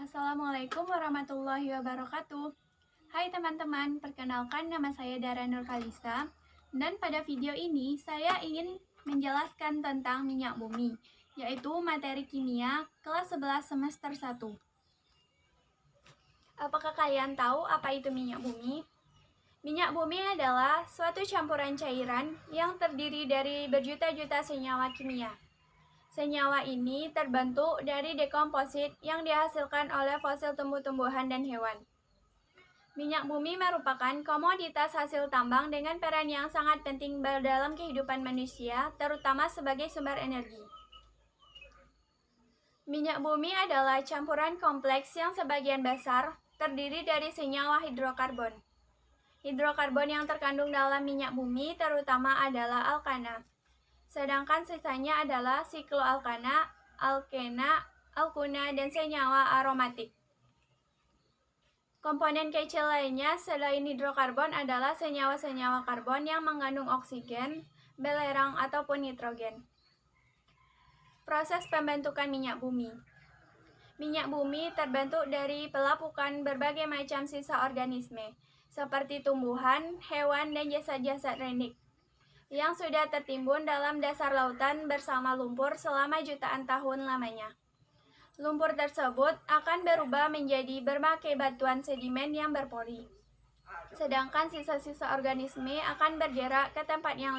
Assalamualaikum warahmatullahi wabarakatuh. Hai teman-teman, perkenalkan nama saya Dara Nur Kalisa. Dan pada video ini saya ingin menjelaskan tentang minyak bumi, yaitu materi kimia kelas 11 semester 1. Apakah kalian tahu apa itu minyak bumi? Minyak bumi adalah suatu campuran cairan yang terdiri dari berjuta-juta senyawa kimia. Senyawa ini terbentuk dari dekomposit yang dihasilkan oleh fosil tumbuh-tumbuhan dan hewan. Minyak bumi merupakan komoditas hasil tambang dengan peran yang sangat penting dalam kehidupan manusia, terutama sebagai sumber energi. Minyak bumi adalah campuran kompleks yang sebagian besar terdiri dari senyawa hidrokarbon. Hidrokarbon yang terkandung dalam minyak bumi terutama adalah alkana. Sedangkan sisanya adalah sikloalkana, alkena, alkuna, dan senyawa aromatik. Komponen kecil lainnya selain hidrokarbon adalah senyawa-senyawa karbon yang mengandung oksigen, belerang, ataupun nitrogen. Proses pembentukan minyak bumi. Minyak bumi terbentuk dari pelapukan berbagai macam sisa organisme, seperti tumbuhan, hewan, dan jasad-jasad rendik yang sudah tertimbun dalam dasar lautan bersama lumpur selama jutaan tahun lamanya. Lumpur tersebut akan berubah menjadi berbagai batuan sedimen yang berpori. Sedangkan sisa-sisa organisme akan bergerak ke tempat yang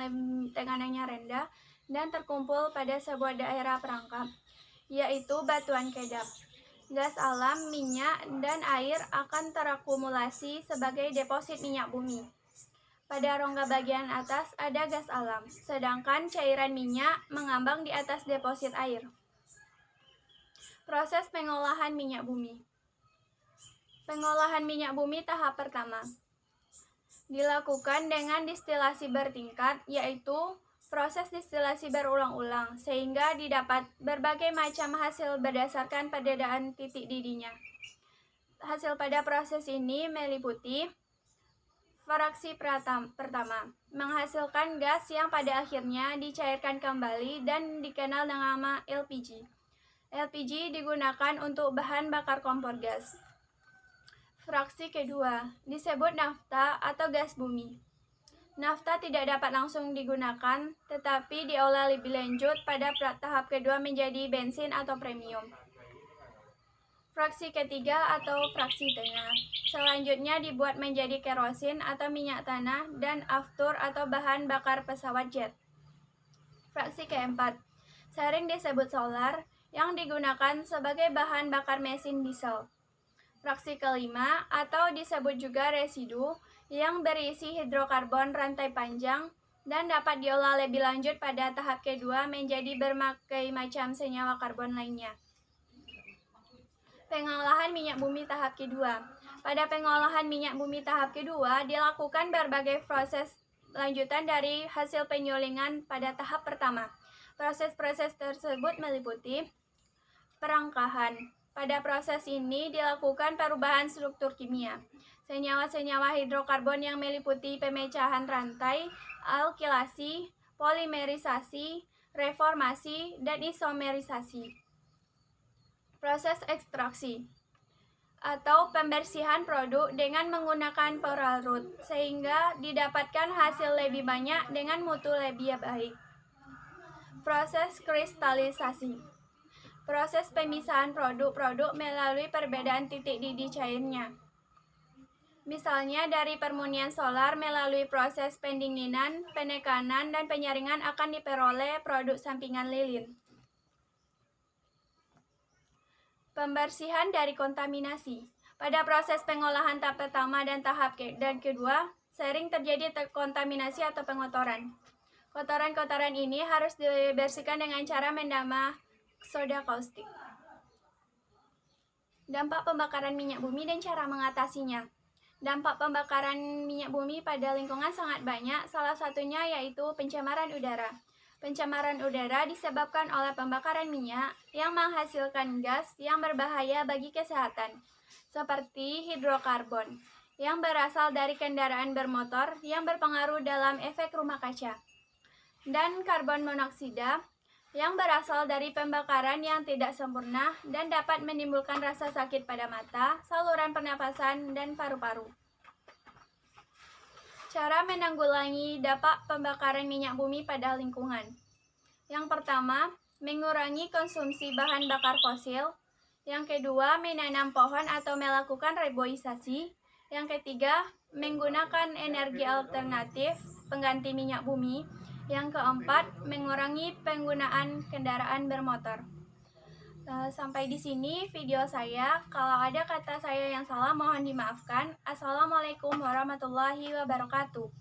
tekanannya rendah dan terkumpul pada sebuah daerah perangkap, yaitu batuan kedap. Gas alam, minyak, dan air akan terakumulasi sebagai deposit minyak bumi. Pada rongga bagian atas ada gas alam, sedangkan cairan minyak mengambang di atas deposit air. Proses pengolahan minyak bumi. Pengolahan minyak bumi tahap pertama dilakukan dengan distilasi bertingkat, yaitu proses distilasi berulang-ulang, sehingga didapat berbagai macam hasil berdasarkan perbedaan titik didihnya. Hasil pada proses ini meliputi fraksi pertama, menghasilkan gas yang pada akhirnya dicairkan kembali dan dikenal dengan nama LPG. LPG digunakan untuk bahan bakar kompor gas. Fraksi kedua disebut nafta atau gas bumi. Nafta tidak dapat langsung digunakan, tetapi diolah lebih lanjut pada tahap kedua menjadi bensin atau premium. Fraksi ketiga atau fraksi tengah selanjutnya dibuat menjadi kerosin atau minyak tanah dan aftur atau bahan bakar pesawat jet. Fraksi keempat sering disebut solar yang digunakan sebagai bahan bakar mesin diesel. Fraksi kelima atau disebut juga residu yang berisi hidrokarbon rantai panjang dan dapat diolah lebih lanjut pada tahap kedua menjadi berbagai macam senyawa karbon lainnya. Pengolahan minyak bumi tahap kedua. Pada pengolahan minyak bumi tahap kedua dilakukan berbagai proses lanjutan dari hasil penyulingan pada tahap pertama. Proses-proses tersebut meliputi perangkahan. Pada proses ini dilakukan perubahan struktur kimia. Senyawa-senyawa hidrokarbon yang meliputi pemecahan rantai, alkilasi, polimerisasi, reformasi, dan isomerisasi. Proses ekstraksi atau pembersihan produk dengan menggunakan pelarut sehingga didapatkan hasil lebih banyak dengan mutu lebih baik. Proses kristalisasi. Proses pemisahan produk-produk melalui perbedaan titik didih cairnya. Misalnya dari permunian solar melalui proses pendinginan, penekanan, dan penyaringan akan diperoleh produk sampingan lilin. Pembersihan dari kontaminasi. Pada proses pengolahan tahap pertama dan tahap kedua, sering terjadi kontaminasi atau pengotoran. Kotoran-kotoran ini harus dibersihkan dengan cara mendama soda kaustik. Dampak pembakaran minyak bumi dan cara mengatasinya. Dampak pembakaran minyak bumi pada lingkungan sangat banyak, salah satunya yaitu pencemaran udara. Pencemaran udara disebabkan oleh pembakaran minyak yang menghasilkan gas yang berbahaya bagi kesehatan, seperti hidrokarbon, yang berasal dari kendaraan bermotor yang berpengaruh dalam efek rumah kaca, dan karbon monoksida yang berasal dari pembakaran yang tidak sempurna dan dapat menimbulkan rasa sakit pada mata, saluran pernapasan, dan paru-paru. Cara menanggulangi dampak pembakaran minyak bumi pada lingkungan. Yang pertama, mengurangi konsumsi bahan bakar fosil. Yang kedua, menanam pohon atau melakukan reboisasi. Yang ketiga, menggunakan energi alternatif pengganti minyak bumi. Yang keempat, mengurangi penggunaan kendaraan bermotor. Sampai di sini video saya. Kalau ada kata saya yang salah mohon dimaafkan. Assalamualaikum warahmatullahi wabarakatuh.